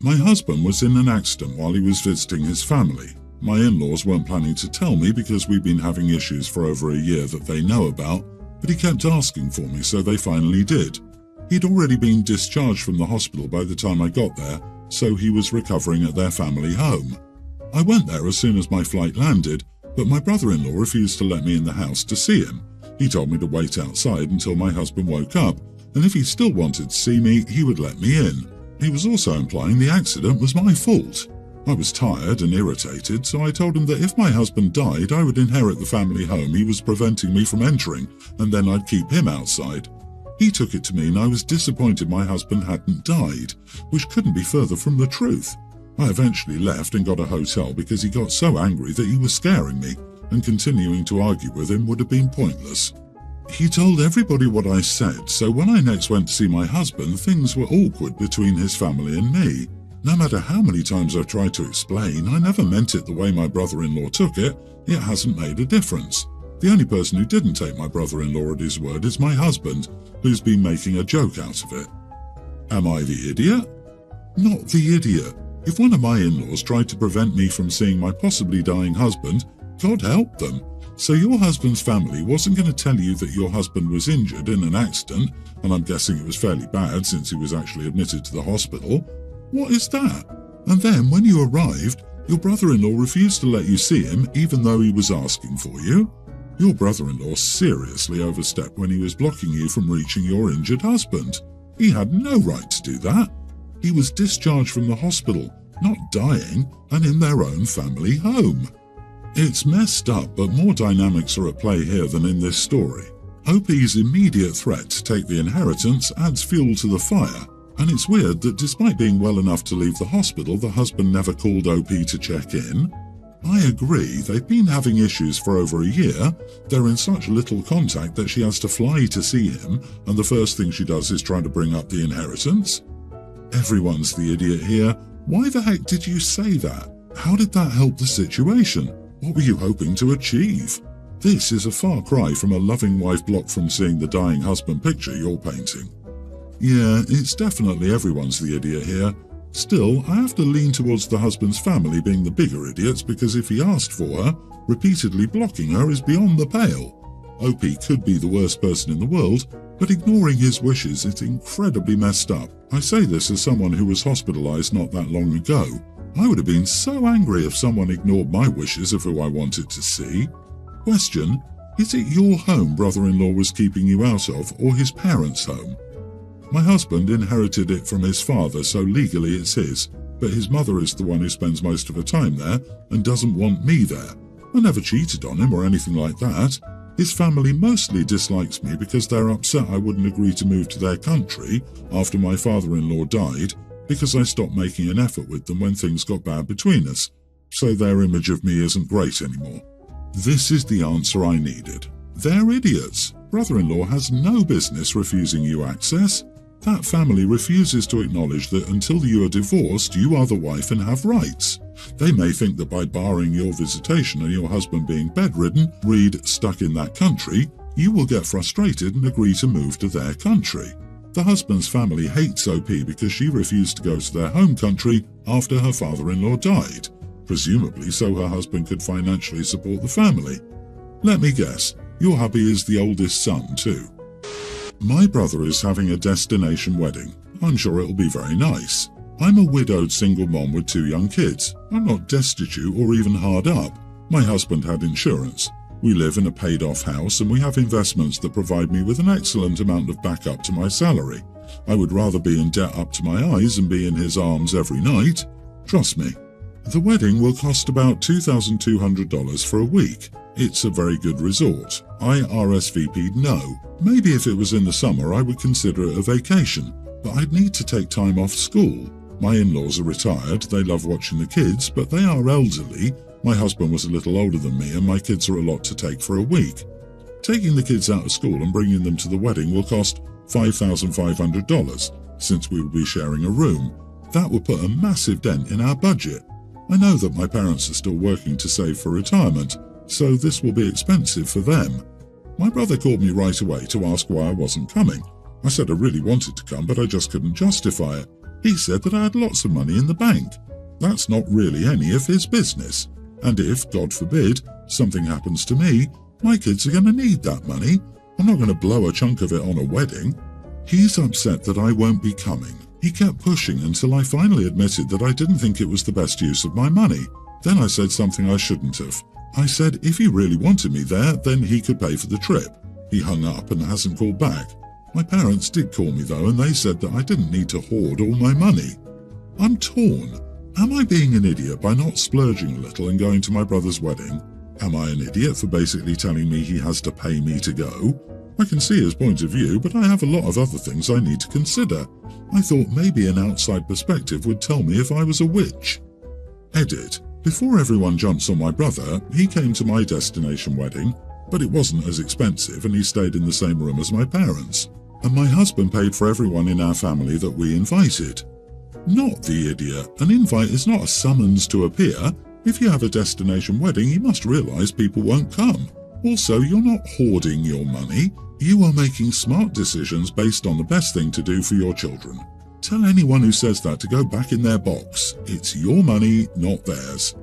My husband was in an accident while he was visiting his family. My in-laws weren't planning to tell me because we've been having issues for over a year that they know about, but he kept asking for me, so they finally did. He'd already been discharged from the hospital by the time I got there, so he was recovering at their family home. I went there as soon as my flight landed, but my brother-in-law refused to let me in the house to see him. He told me to wait outside until my husband woke up, and if he still wanted to see me, he would let me in. He was also implying the accident was my fault. I was tired and irritated, so I told him that if my husband died, I would inherit the family home he was preventing me from entering, and then I'd keep him outside. He took it to mean I was disappointed my husband hadn't died, which couldn't be further from the truth. I eventually left and got a hotel because he got so angry that he was scaring me, and continuing to argue with him would have been pointless. He told everybody what I said, so when I next went to see my husband, things were awkward between his family and me. No matter how many times I've tried to explain, I never meant it the way my brother-in-law took it. It hasn't made a difference. The only person who didn't take my brother-in-law at his word is my husband, who's been making a joke out of it. Am I the idiot? Not the idiot. If one of my in-laws tried to prevent me from seeing my possibly dying husband, God help them. So your husband's family wasn't going to tell you that your husband was injured in an accident, and I'm guessing it was fairly bad since he was actually admitted to the hospital. What is that? And then when you arrived, your brother-in-law refused to let you see him even though he was asking for you. Your brother-in-law seriously overstepped when he was blocking you from reaching your injured husband. He had no right to do that. He was discharged from the hospital, not dying, and in their own family home. It's messed up, but more dynamics are at play here than in this story. OP's immediate threat to take the inheritance adds fuel to the fire, and it's weird that despite being well enough to leave the hospital, the husband never called OP to check in. I agree, they've been having issues for over a year. They're in such little contact that she has to fly to see him, and the first thing she does is try to bring up the inheritance. Everyone's the idiot here. Why the heck did you say that? How did that help the situation? What were you hoping to achieve? This is a far cry from a loving wife blocked from seeing the dying husband picture you're painting. Yeah, it's definitely everyone's the idiot here. Still, I have to lean towards the husband's family being the bigger idiots because if he asked for her, repeatedly blocking her is beyond the pale. OP could be the worst person in the world, but ignoring his wishes is incredibly messed up. I say this as someone who was hospitalized not that long ago. I would have been so angry if someone ignored my wishes of who I wanted to see. Question: is it your home brother-in-law was keeping you out of, or his parents' home? My husband inherited it from his father, so legally it's his, but his mother is the one who spends most of her time there and doesn't want me there. I never cheated on him or anything like that. His family mostly dislikes me because they're upset I wouldn't agree to move to their country after my father-in-law died because I stopped making an effort with them when things got bad between us, so their image of me isn't great anymore. This is the answer I needed. They're idiots. Brother-in-law has no business refusing you access. That family refuses to acknowledge that until you are divorced, you are the wife and have rights. They may think that by barring your visitation and your husband being bedridden, read stuck in that country, you will get frustrated and agree to move to their country. The husband's family hates OP because she refused to go to their home country after her father-in-law died, presumably so her husband could financially support the family. Let me guess, your hubby is the oldest son too. My brother is having a destination wedding. I'm sure it'll be very nice. I'm a widowed single mom with 2 young kids. I'm not destitute or even hard up. My husband had insurance. We live in a paid-off house and we have investments that provide me with an excellent amount of backup to my salary. I would rather be in debt up to my eyes and be in his arms every night. Trust me. The wedding will cost about $2,200 for a week. It's a very good resort. I RSVP'd no. Maybe if it was in the summer I would consider it a vacation, but I'd need to take time off school. My in-laws are retired, they love watching the kids, but they are elderly. My husband was a little older than me and my kids are a lot to take for a week. Taking the kids out of school and bringing them to the wedding will cost $5,500, since we will be sharing a room. That would put a massive dent in our budget. I know that my parents are still working to save for retirement, so this will be expensive for them. My brother called me right away to ask why I wasn't coming. I said I really wanted to come, but I just couldn't justify it. He said that I had lots of money in the bank. That's not really any of his business. And if, God forbid, something happens to me, my kids are going to need that money. I'm not going to blow a chunk of it on a wedding. He's upset that I won't be coming. He kept pushing until I finally admitted that I didn't think it was the best use of my money. Then I said something I shouldn't have. I said if he really wanted me there, then he could pay for the trip. He hung up and hasn't called back. My parents did call me though, and they said that I didn't need to hoard all my money. I'm torn. Am I being an idiot by not splurging a little and going to my brother's wedding? Am I an idiot for basically telling me he has to pay me to go? I can see his point of view, but I have a lot of other things I need to consider. I thought maybe an outside perspective would tell me if I was a witch. Edit. Before everyone jumps on my brother, he came to my destination wedding, but it wasn't as expensive and he stayed in the same room as my parents. And my husband paid for everyone in our family that we invited. Not the idiot. An invite is not a summons to appear. If you have a destination wedding, you must realise people won't come. Also, you're not hoarding your money. You are making smart decisions based on the best thing to do for your children. Tell anyone who says that to go back in their box. It's your money, not theirs.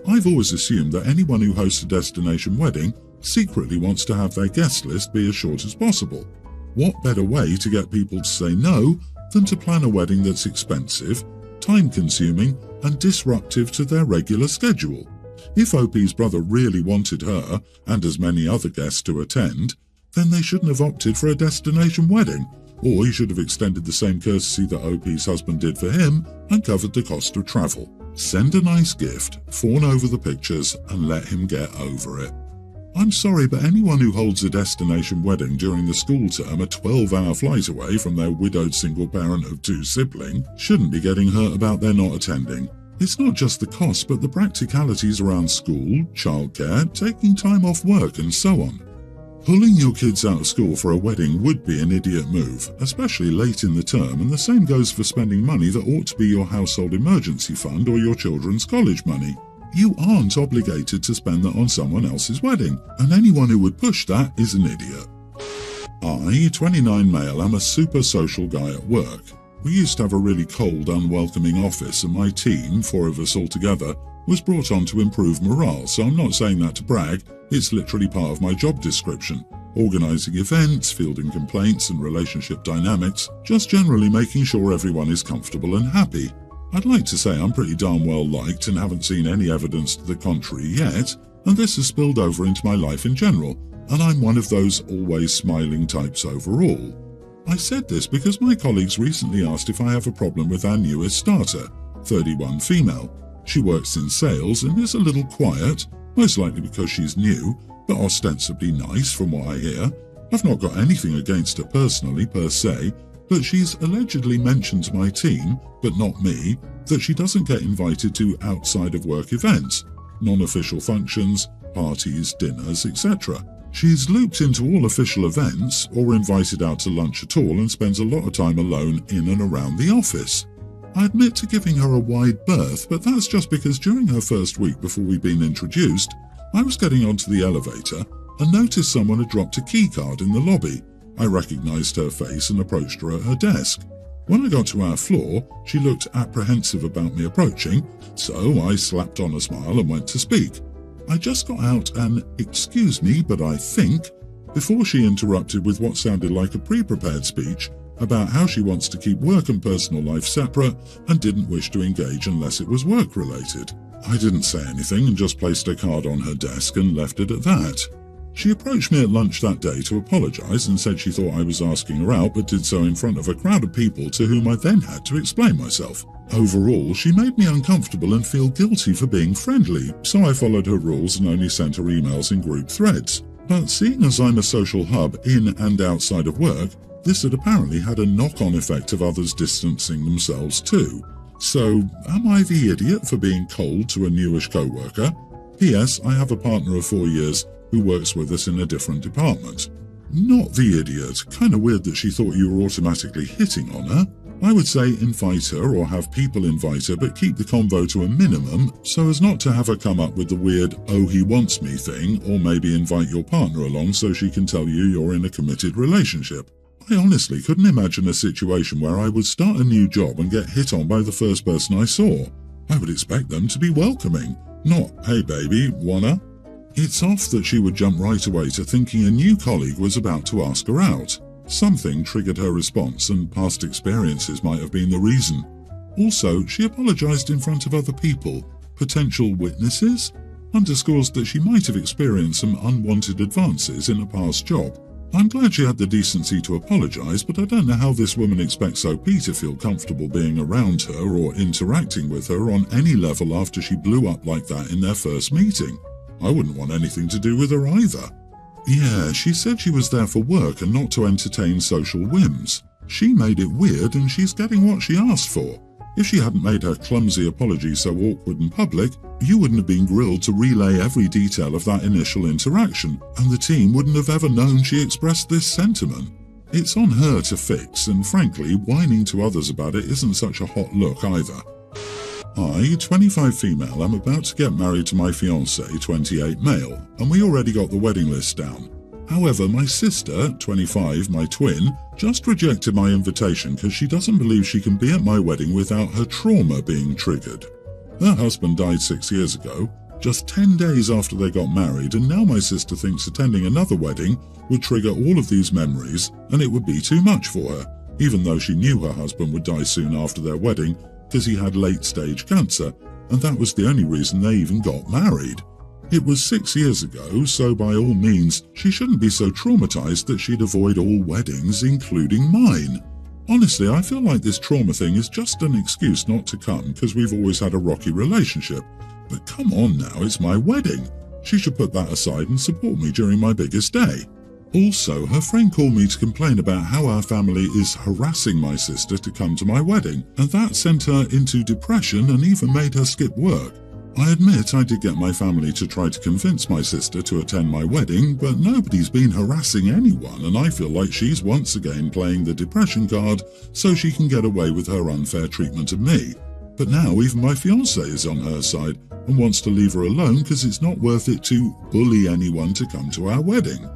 I've always assumed that anyone who hosts a destination wedding secretly wants to have their guest list be as short as possible. What better way to get people to say no than to plan a wedding that's expensive, time-consuming, and disruptive to their regular schedule? If OP's brother really wanted her, and as many other guests, to attend, then they shouldn't have opted for a destination wedding, or he should have extended the same courtesy that OP's husband did for him and covered the cost of travel. Send a nice gift, fawn over the pictures, and let him get over it. I'm sorry, but anyone who holds a destination wedding during the school term a 12-hour flight away from their widowed single parent of 2 siblings shouldn't be getting hurt about their not attending. It's not just the cost, but the practicalities around school, childcare, taking time off work, and so on. Pulling your kids out of school for a wedding would be an idiot move, especially late in the term, and the same goes for spending money that ought to be your household emergency fund or your children's college money. You aren't obligated to spend that on someone else's wedding, and anyone who would push that is an idiot. I, 29 male, am a super social guy at work. We used to have a really cold, unwelcoming office, and my team, 4 of us all together, was brought on to improve morale, so I'm not saying that to brag, it's literally part of my job description. Organising events, fielding complaints and relationship dynamics, just generally making sure everyone is comfortable and happy. I'd like to say I'm pretty darn well liked and haven't seen any evidence to the contrary yet, and this has spilled over into my life in general, and I'm one of those always smiling types overall. I said this because my colleagues recently asked if I have a problem with our newest starter, 31 female. She works in sales and is a little quiet, most likely because she's new, but ostensibly nice from what I hear. I've not got anything against her personally per se, but she's allegedly mentioned to my team, but not me, that she doesn't get invited to outside of work events, non-official functions, parties, dinners, etc. She's looped into all official events or invited out to lunch at all and spends a lot of time alone in and around the office. I admit to giving her a wide berth, but that's just because during her first week before we'd been introduced, I was getting onto the elevator and noticed someone had dropped a key card in the lobby. I recognised her face and approached her at her desk. When I got to our floor, she looked apprehensive about me approaching, so I slapped on a smile and went to speak. I just got out an "excuse me, but I think," before she interrupted with what sounded like a pre-prepared speech about how she wants to keep work and personal life separate and didn't wish to engage unless it was work-related. I didn't say anything and just placed her card on her desk and left it at that. She approached me at lunch that day to apologise and said she thought I was asking her out, but did so in front of a crowd of people to whom I then had to explain myself. Overall, she made me uncomfortable and feel guilty for being friendly, so I followed her rules and only sent her emails in group threads. But seeing as I'm a social hub in and outside of work, this had apparently had a knock-on effect of others distancing themselves too. So, am I the idiot for being cold to a newish co-worker? P.S. I have a partner of 4 years who works with us in a different department. Not the idiot. Kinda weird that she thought you were automatically hitting on her. I would say invite her or have people invite her, but keep the convo to a minimum so as not to have her come up with the weird "oh, he wants me" thing, or maybe invite your partner along so she can tell you you're in a committed relationship. I honestly couldn't imagine a situation where I would start a new job and get hit on by the first person I saw. I would expect them to be welcoming, not, "Hey baby, wanna?" It's off that she would jump right away to thinking a new colleague was about to ask her out. Something triggered her response, and past experiences might have been the reason. Also, she apologized in front of other people, potential witnesses, underscores that she might have experienced some unwanted advances in a past job. I'm glad she had the decency to apologize, but I don't know how this woman expects OP to feel comfortable being around her or interacting with her on any level after she blew up like that in their first meeting. I wouldn't want anything to do with her either. Yeah, she said she was there for work and not to entertain social whims. She made it weird, and she's getting what she asked for. If she hadn't made her clumsy apology so awkward in public, you wouldn't have been grilled to relay every detail of that initial interaction, and the team wouldn't have ever known she expressed this sentiment. It's on her to fix, and frankly, whining to others about it isn't such a hot look either. I, 25 female, am about to get married to my fiancé, 28 male, and we already got the wedding list down. However, my sister, 25, my twin, just rejected my invitation because she doesn't believe she can be at my wedding without her trauma being triggered. Her husband died 6 years ago, just 10 days after they got married, and now my sister thinks attending another wedding would trigger all of these memories and it would be too much for her, even though she knew her husband would die soon after their wedding because he had late-stage cancer, and that was the only reason they even got married. It was 6 years ago, so by all means, she shouldn't be so traumatized that she'd avoid all weddings, including mine. Honestly, I feel like this trauma thing is just an excuse not to come because we've always had a rocky relationship. But come on now, it's my wedding. She should put that aside and support me during my biggest day. Also, her friend called me to complain about how our family is harassing my sister to come to my wedding, and that sent her into depression and even made her skip work. I admit I did get my family to try to convince my sister to attend my wedding, but nobody's been harassing anyone, and I feel like she's once again playing the depression card so she can get away with her unfair treatment of me. But now even my fiancé is on her side and wants to leave her alone because it's not worth it to bully anyone to come to our wedding.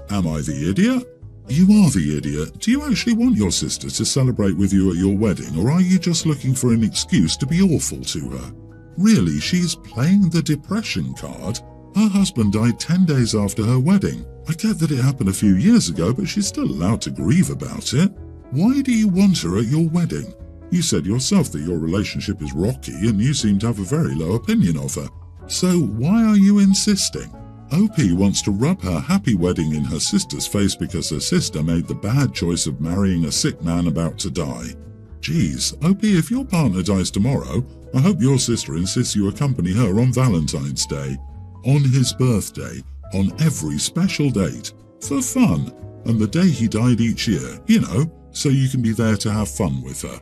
Am I the idiot? You are the idiot. Do you actually want your sister to celebrate with you at your wedding, or are you just looking for an excuse to be awful to her? Really, she's playing the depression card. Her husband died 10 days after her wedding. I get that it happened a few years ago, but she's still allowed to grieve about it. Why do you want her at your wedding? You said yourself that your relationship is rocky and you seem to have a very low opinion of her. So why are you insisting? OP wants to rub her happy wedding in her sister's face because her sister made the bad choice of marrying a sick man about to die. Geez, OP, if your partner dies tomorrow, I hope your sister insists you accompany her on Valentine's Day, on his birthday, on every special date, for fun, and the day he died each year, so you can be there to have fun with her.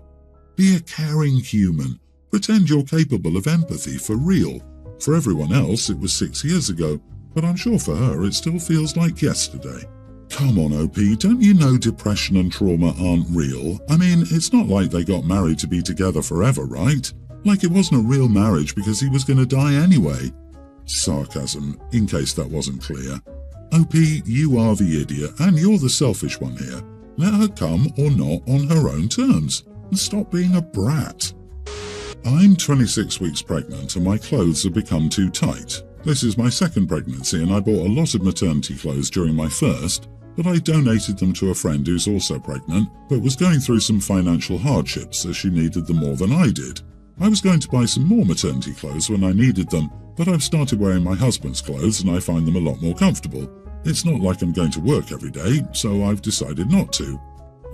Be a caring human. Pretend you're capable of empathy for real. For everyone else, it was 6 years ago, but I'm sure for her it still feels like yesterday. Come on, OP, don't you know depression and trauma aren't real? I mean, it's not like they got married to be together forever, right? Like it wasn't a real marriage because he was going to die anyway. Sarcasm, in case that wasn't clear. OP, you are the idiot, and you're the selfish one here. Let her come or not on her own terms, and stop being a brat. I'm 26 weeks pregnant and my clothes have become too tight. This is my second pregnancy and I bought a lot of maternity clothes during my first, but I donated them to a friend who's also pregnant, but was going through some financial hardships as she needed them more than I did. I was going to buy some more maternity clothes when I needed them, but I've started wearing my husband's clothes and I find them a lot more comfortable. It's not like I'm going to work every day, so I've decided not to.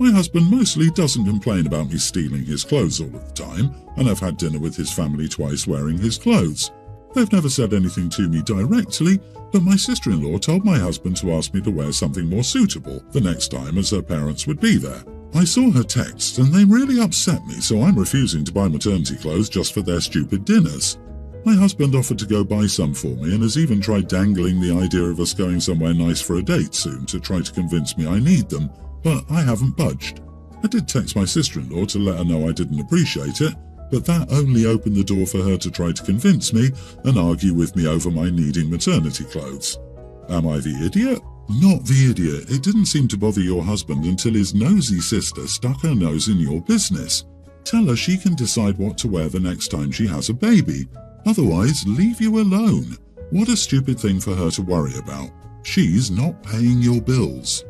My husband mostly doesn't complain about me stealing his clothes all of the time, and I've had dinner with his family twice wearing his clothes. They've never said anything to me directly, but my sister-in-law told my husband to ask me to wear something more suitable the next time as her parents would be there. I saw her texts and they really upset me, so I'm refusing to buy maternity clothes just for their stupid dinners. My husband offered to go buy some for me and has even tried dangling the idea of us going somewhere nice for a date soon to try to convince me I need them, but I haven't budged. I did text my sister-in-law to let her know I didn't appreciate it, but that only opened the door for her to try to convince me and argue with me over my needing maternity clothes. Am I the idiot? Not the idiot. It didn't seem to bother your husband until his nosy sister stuck her nose in your business. Tell her she can decide what to wear the next time she has a baby. Otherwise, leave you alone. What a stupid thing for her to worry about. She's not paying your bills.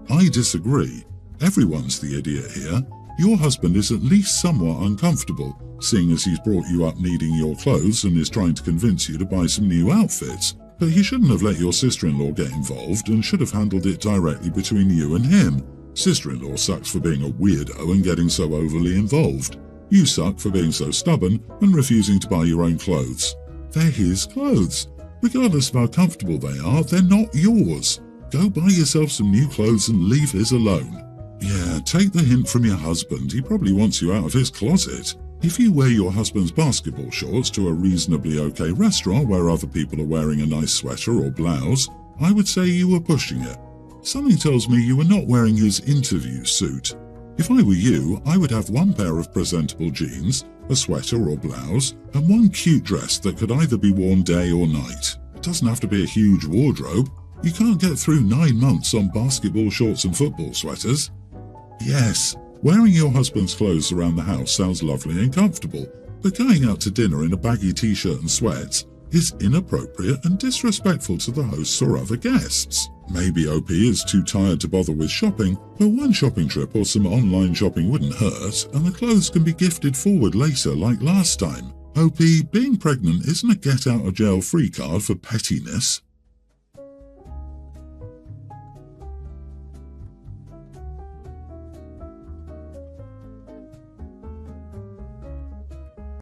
I disagree. Everyone's the idiot here. Your husband is at least somewhat uncomfortable, seeing as he's brought you up needing your clothes and is trying to convince you to buy some new outfits. But he shouldn't have let your sister-in-law get involved and should have handled it directly between you and him. Sister-in-law sucks for being a weirdo and getting so overly involved. You suck for being so stubborn and refusing to buy your own clothes. They're his clothes. Regardless of how comfortable they are, they're not yours. Go buy yourself some new clothes and leave his alone. Yeah, take the hint from your husband. He probably wants you out of his closet. If you wear your husband's basketball shorts to a reasonably okay restaurant where other people are wearing a nice sweater or blouse, I would say you were pushing it. Something tells me you were not wearing his interview suit. If I were you, I would have one pair of presentable jeans, a sweater or blouse, and one cute dress that could either be worn day or night. It doesn't have to be a huge wardrobe. You can't get through 9 months on basketball shorts and football sweaters. Yes, wearing your husband's clothes around the house sounds lovely and comfortable, but going out to dinner in a baggy t-shirt and sweats is inappropriate and disrespectful to the hosts or other guests. Maybe OP is too tired to bother with shopping, but one shopping trip or some online shopping wouldn't hurt, and the clothes can be gifted forward later like last time. OP, being pregnant isn't a get-out-of-jail-free card for pettiness.